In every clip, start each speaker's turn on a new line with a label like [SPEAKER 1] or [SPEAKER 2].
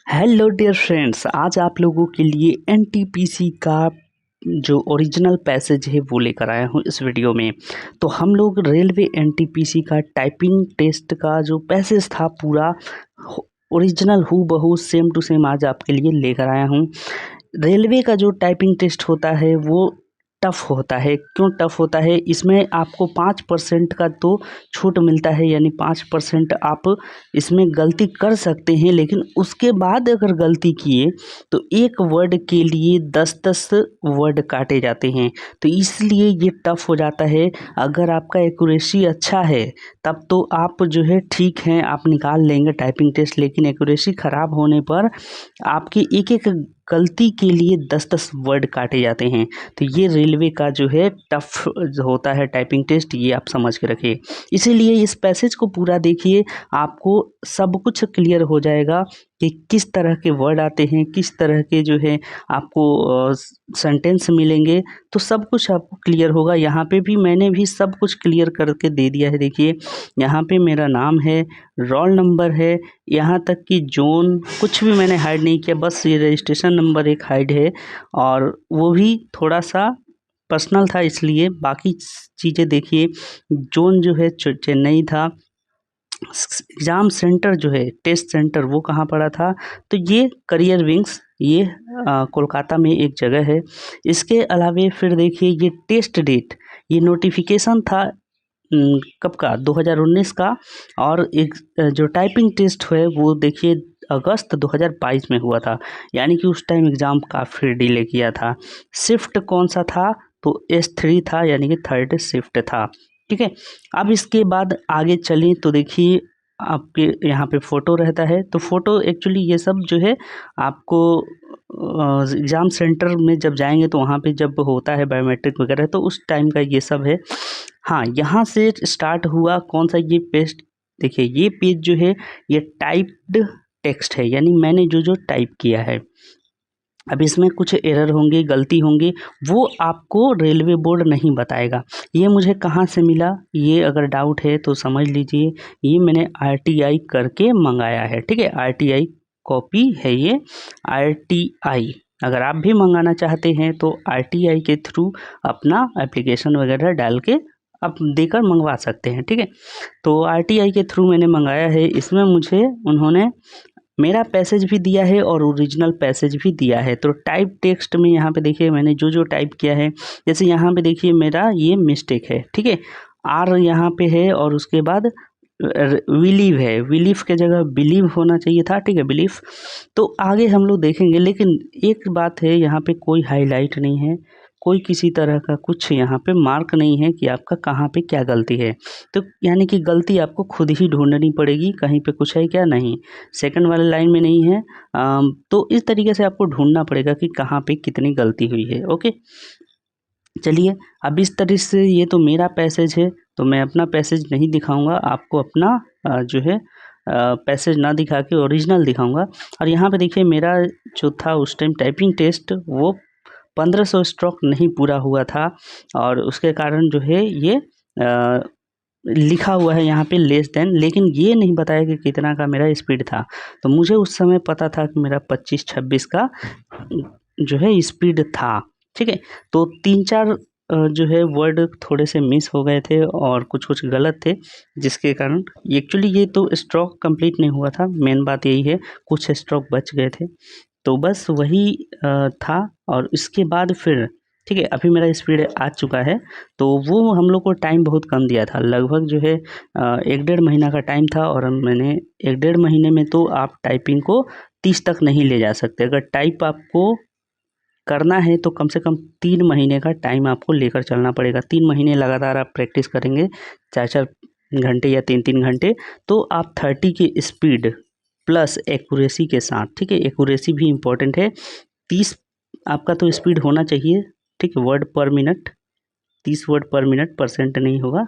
[SPEAKER 1] Hello dear friends, आज आप लोगों के लिए एनटीपीसी का जो ओरिजिनल पैसेज है वो लेकर आया हूँ इस वीडियो में। तो हम लोग रेलवे एनटीपीसी का टाइपिंग टेस्ट का जो पैसेज था पूरा ओरिजिनल हूबहू सेम टू सेम आज आपके लिए लेकर आया हूँ। रेलवे का जो टाइपिंग टेस्ट होता है वो टफ़ होता है। क्यों टफ़ होता है? इसमें आपको 5% का तो छूट मिलता है, यानी 5% आप इसमें गलती कर सकते हैं, लेकिन उसके बाद अगर गलती किए तो एक वर्ड के लिए 10-10 वर्ड काटे जाते हैं। तो इसलिए ये टफ़ हो जाता है। अगर आपका एक्यूरेसी अच्छा है तब तो आप जो है ठीक हैं, आप निकाल लेंगे टाइपिंग टेस्ट, लेकिन एक्यूरेसी ख़राब होने पर आपकी एक-एक गलती के लिए 10-10 वर्ड काटे जाते हैं। तो ये रेलवे का जो है टफ़ होता है टाइपिंग टेस्ट, ये आप समझ के रखिए। इसीलिए इस पैसेज को पूरा देखिए, आपको सब कुछ क्लियर हो जाएगा कि किस तरह के वर्ड आते हैं, किस तरह के जो है आपको सेंटेंस मिलेंगे, तो सब कुछ आपको क्लियर होगा। यहाँ पे भी मैंने भी सब कुछ क्लियर करके दे दिया है। देखिए यहाँ पे मेरा नाम है, रोल नंबर है, यहाँ तक कि जोन कुछ भी मैंने हाइड नहीं किया, बस ये रजिस्ट्रेशन नंबर एक हाइड है और वो भी थोड़ा सा पर्सनल था, इसलिए बाकी चीज़ें देखिए। जोन जो है चेन्नई था, एग्ज़ाम सेंटर जो है टेस्ट सेंटर वो कहाँ पड़ा था, तो ये करियर विंग्स, ये कोलकाता में एक जगह है। इसके अलावे फिर देखिए ये टेस्ट डेट, ये नोटिफिकेशन था कब का, 2019 का। और एक जो टाइपिंग टेस्ट है वो देखिए अगस्त 2022 में हुआ था, यानी कि उस टाइम एग्ज़ाम काफ़ी डिले किया था। शिफ्ट कौन सा था? तो S3 था, यानी कि थर्ड शिफ्ट था। ठीक है, अब इसके बाद आगे चलें तो देखिए आपके यहाँ पे फ़ोटो रहता है। तो फ़ोटो एक्चुअली ये सब जो है आपको एग्ज़ाम सेंटर में जब जाएंगे तो वहाँ पे जब होता है बायोमेट्रिक वगैरह, तो उस टाइम का ये सब है। हाँ, यहाँ से स्टार्ट हुआ कौन सा ये पेज। देखिए ये पेज जो है ये टाइप्ड टेक्स्ट है, यानी मैंने जो जो टाइप किया है। अब इसमें कुछ एरर होंगे, गलती होंगी, वो आपको रेलवे बोर्ड नहीं बताएगा। ये मुझे कहाँ से मिला, ये अगर डाउट है तो समझ लीजिए, ये मैंने RTI करके मंगाया है। ठीक है, RTI कॉपी है ये, RTI। अगर आप भी मंगाना चाहते हैं तो RTI के थ्रू अपना एप्लीकेशन वगैरह डाल के आप देकर मंगवा सकते हैं। ठीक है, तो RTI के थ्रू मैंने मंगाया है। इसमें मुझे उन्होंने मेरा पैसेज भी दिया है और ओरिजिनल पैसेज भी दिया है। तो टाइप टेक्स्ट में यहाँ पे देखिए मैंने जो जो टाइप किया है, जैसे यहाँ पे देखिए मेरा ये मिस्टेक है। ठीक है, आर यहाँ पे है और उसके बाद विलीव है, विलीव के जगह बिलीव होना चाहिए था। ठीक है, बिलीफ। तो आगे हम लोग देखेंगे, लेकिन एक बात है, यहाँ पे कोई हाईलाइट नहीं है, कोई किसी तरह का कुछ यहाँ पे मार्क नहीं है कि आपका कहाँ पे क्या गलती है। तो यानी कि गलती आपको खुद ही ढूंढनी पड़ेगी, कहीं पे कुछ है क्या, नहीं, सेकंड वाले लाइन में नहीं है। तो इस तरीके से आपको ढूंढना पड़ेगा कि कहाँ पे कितनी गलती हुई है। ओके, चलिए अब इस तरह से ये तो मेरा पैसेज है, तो मैं अपना पैसेज नहीं दिखाऊंगा आपको, अपना जो है पैसेज ना दिखा के ओरिजिनल दिखाऊंगा। और यहाँ पे देखिए मेरा जो था उस टाइम टाइपिंग टेस्ट, वो 1500 स्ट्रोक नहीं पूरा हुआ था, और उसके कारण जो है ये लिखा हुआ है यहाँ पे लेस देन, लेकिन ये नहीं बताया कि कितना का मेरा स्पीड था। तो मुझे उस समय पता था कि मेरा 25-26 का जो है स्पीड था। ठीक है, तो 3-4 जो है वर्ड थोड़े से मिस हो गए थे और कुछ कुछ गलत थे, जिसके कारण एक्चुअली ये तो स्ट्रोक कंप्लीट नहीं हुआ था। मेन बात यही है, कुछ स्ट्रोक बच गए थे, तो बस वही था। और इसके बाद फिर ठीक है, अभी मेरा स्पीड आ चुका है। तो वो हम लोग को टाइम बहुत कम दिया था, लगभग जो है 1-1.5 महीना का टाइम था, और मैंने 1-1.5 महीने में तो आप टाइपिंग को 30 तक नहीं ले जा सकते। अगर टाइप आपको करना है तो कम से कम 3 महीने का टाइम आपको लेकर चलना पड़ेगा। 3 महीने लगातार आप प्रैक्टिस करेंगे, 4-4 घंटे या 3-3 घंटे, तो आप 30 की स्पीड प्लस एक्यूरेसी के साथ, ठीक है, एक्यूरेसी भी इम्पोर्टेंट है। 30 आपका तो स्पीड होना चाहिए। ठीक है, वर्ड पर मिनट, 30 वर्ड पर मिनट, परसेंट नहीं होगा।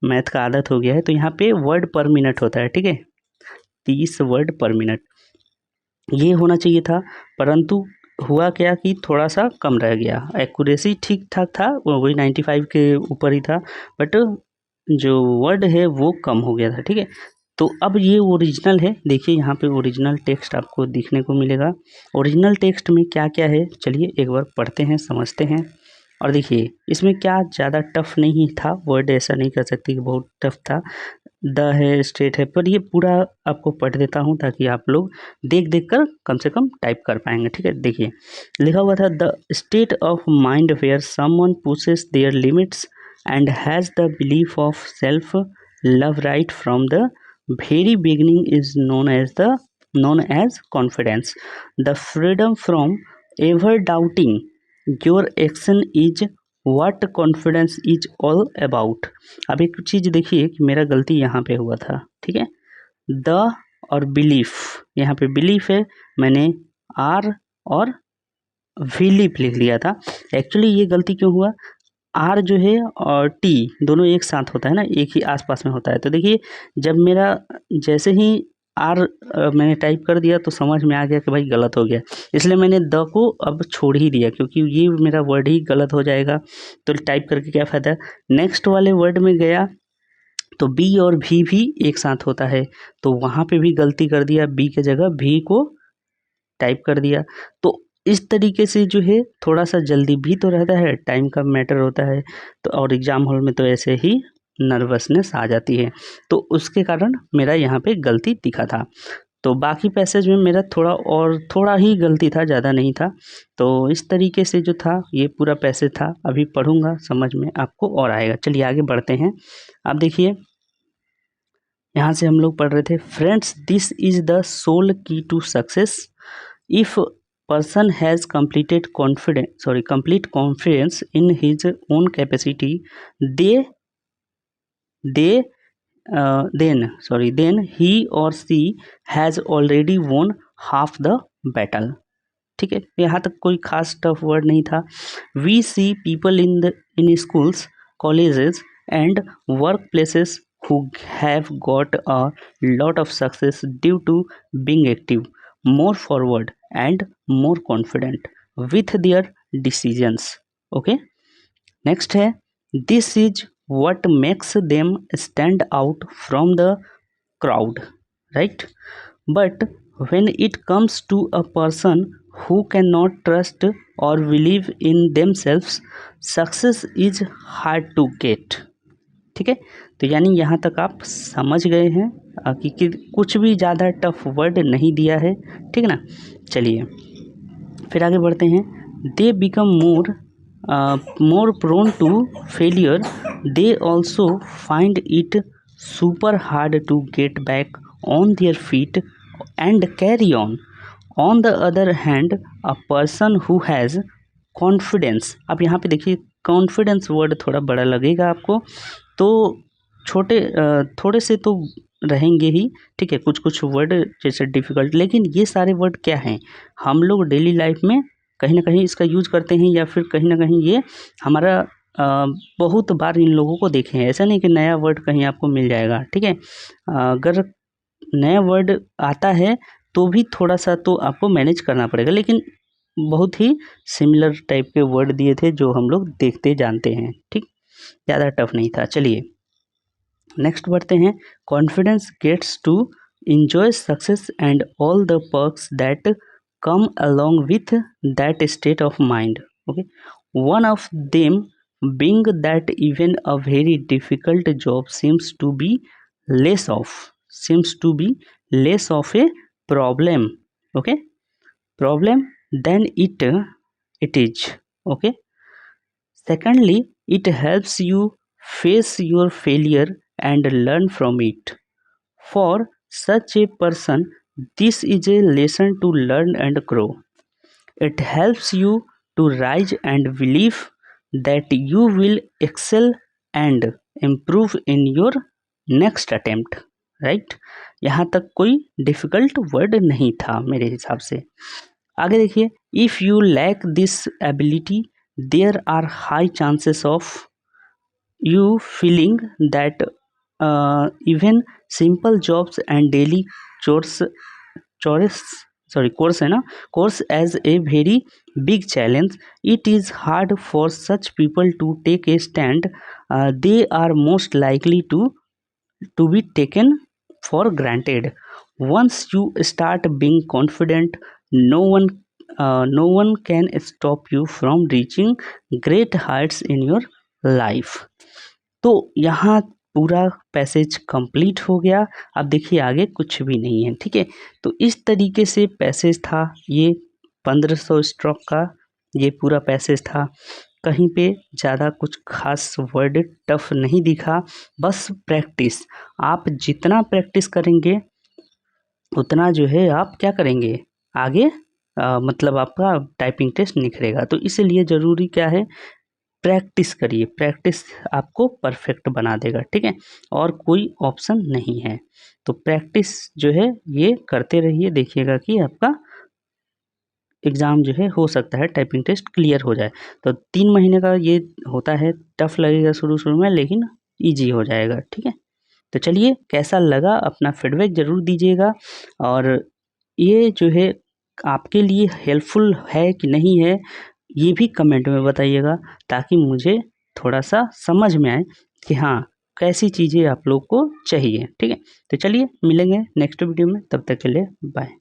[SPEAKER 1] मैथ का आदत हो गया है, तो यहाँ पे वर्ड पर मिनट होता है। ठीक है, 30 वर्ड पर मिनट ये होना चाहिए था, परंतु हुआ क्या कि थोड़ा सा कम रह गया। एक्यूरेसी ठीक ठाक था, वही 95 के ऊपर ही था, बट जो वर्ड है वो कम हो गया था। ठीक है, तो अब ये ओरिजिनल है, देखिए यहाँ पे ओरिजिनल टेक्स्ट आपको दिखने को मिलेगा। ओरिजिनल टेक्स्ट में क्या क्या है चलिए एक बार पढ़ते हैं, समझते हैं। और देखिए इसमें क्या ज़्यादा टफ नहीं था, वर्ड ऐसा नहीं कर सकती कि बहुत टफ था। द है, स्टेट है, पर ये पूरा आपको पढ़ देता हूँ ताकि आप लोग देख देख कर कम से कम टाइप कर पाएंगे। ठीक है, देखिए लिखा हुआ था the state of mind where someone pushes their limits and has the belief of self love right from the very beginning is known as confidence. The freedom from ever doubting your action is what confidence is all about. अब एक चीज देखिए कि मेरा गलती यहाँ पे हुआ था, ठीक है। द और बिलीफ, यहाँ पे बिलीफ है, मैंने आर और बिलीफ लिख लिया था। एक्चुअली ये गलती क्यों हुआ, आर जो है और टी दोनों एक साथ होता है ना, एक ही आसपास में होता है। तो देखिए जब मेरा जैसे ही आर मैंने टाइप कर दिया तो समझ में आ गया कि भाई गलत हो गया, इसलिए मैंने द को अब छोड़ ही दिया क्योंकि ये मेरा वर्ड ही गलत हो जाएगा। तो टाइप करके क्या फ़ायदा। नेक्स्ट वाले वर्ड में गया तो बी और भी एक साथ होता है, तो वहाँ पे भी गलती कर दिया, बी के जगह भी को टाइप कर दिया। तो इस तरीके से जो है थोड़ा सा जल्दी भी तो रहता है, टाइम का मैटर होता है, तो और एग्ज़ाम हॉल में तो ऐसे ही नर्वसनेस आ जाती है, तो उसके कारण मेरा यहाँ पे गलती दिखा था। तो बाकी पैसेज में मेरा थोड़ा ही गलती था, ज़्यादा नहीं था। तो इस तरीके से जो था ये पूरा पैसेज था, अभी पढ़ूंगा समझ में आपको और आएगा। चलिए आगे बढ़ते हैं। आप देखिए यहाँ से हम लोग पढ़ रहे थे, friends this is the sole key to success. If person has complete confidence in his own capacity, they then he or she has already won half the battle. ठीक है, यहाँ तक कोई खास टफ वर्ड नहीं था। We see people in schools, colleges and work places who have got a lot of success due to being active, more forward and more confident with their decisions. Okay, next है, this is what makes them stand out from the crowd, right? But when it comes to a person who cannot trust or believe in themselves, success is hard to get. ठीक है, तो यानी यहाँ तक आप समझ गए हैं कि कुछ भी ज़्यादा टफ वर्ड नहीं दिया है, ठीक है ना। चलिए फिर आगे बढ़ते हैं। They become more prone to failure, they also find it super hard to get back on their feet and carry on the other hand a person who has confidence. अब यहाँ पे देखिए कॉन्फिडेंस वर्ड थोड़ा बड़ा लगेगा आपको, तो थोड़े से तो रहेंगे ही, ठीक है, कुछ कुछ वर्ड जैसे डिफ़िकल्ट, लेकिन ये सारे वर्ड क्या हैं, हम लोग डेली लाइफ में कहीं ना कहीं इसका यूज़ करते हैं, या फिर कहीं ना कहीं ये हमारा बहुत बार इन लोगों को देखे हैं। ऐसा नहीं कि नया वर्ड कहीं आपको मिल जाएगा, ठीक है। अगर नया वर्ड आता है तो भी थोड़ा सा तो आपको मैनेज करना पड़ेगा, लेकिन बहुत ही सिमिलर टाइप के वर्ड दिए थे जो हम लोग देखते जानते हैं, ठीक, ज़्यादा टफ नहीं था। चलिए नेक्स्ट बढ़ते हैं। Confidence gets to enjoy success and all the perks that come along with that state of mind. Okay, one of them being that even a very difficult job seems to be less of a problem. Okay, problem than it is. Okay, secondly, it helps you face your failure and learn from it. For such a person, this is a lesson to learn and grow. It helps you to rise and believe that you will excel and improve in your next attempt. Right, यहाँ तक कोई difficult word नहीं था मेरे हिसाब से। आगे देखिए, if you lack this ability there are high chances of you feeling that even simple jobs and daily chores chores course है ना, course as a very big challenge. It is hard for such people to take a stand. They are most likely to be taken for granted. Once you start being confident, no one can stop you from reaching great heights in your life. तो यहाँ पूरा passage complete हो गया। अब देखिए आगे कुछ भी नहीं है, ठीक है। तो इस तरीके से पैसेज था ये 1500 स्ट्रोक का, ये पूरा पैसेज था। कहीं पे ज़्यादा कुछ खास वर्ड टफ नहीं दिखा, बस प्रैक्टिस। आप जितना प्रैक्टिस करेंगे उतना जो है आप क्या करेंगे आगे, मतलब आपका टाइपिंग टेस्ट निखरेगा। तो इसलिए ज़रूरी क्या है, प्रैक्टिस करिए। प्रैक्टिस आपको परफेक्ट बना देगा, ठीक है, और कोई ऑप्शन नहीं है। तो प्रैक्टिस जो है ये करते रहिए, देखिएगा कि आपका एग्ज़ाम जो है हो सकता है टाइपिंग टेस्ट क्लियर हो जाए। तो 3 महीने का ये होता है, टफ लगेगा शुरू में लेकिन ईजी हो जाएगा, ठीक है। तो चलिए कैसा लगा अपना फीडबैक ज़रूर दीजिएगा, और ये जो है आपके लिए हेल्पफुल है कि नहीं है ये भी कमेंट में बताइएगा, ताकि मुझे थोड़ा सा समझ में आए कि हाँ कैसी चीज़ें आप लोग को चाहिए, ठीक है। तो चलिए मिलेंगे नेक्स्ट वीडियो में, तब तक के लिए बाय।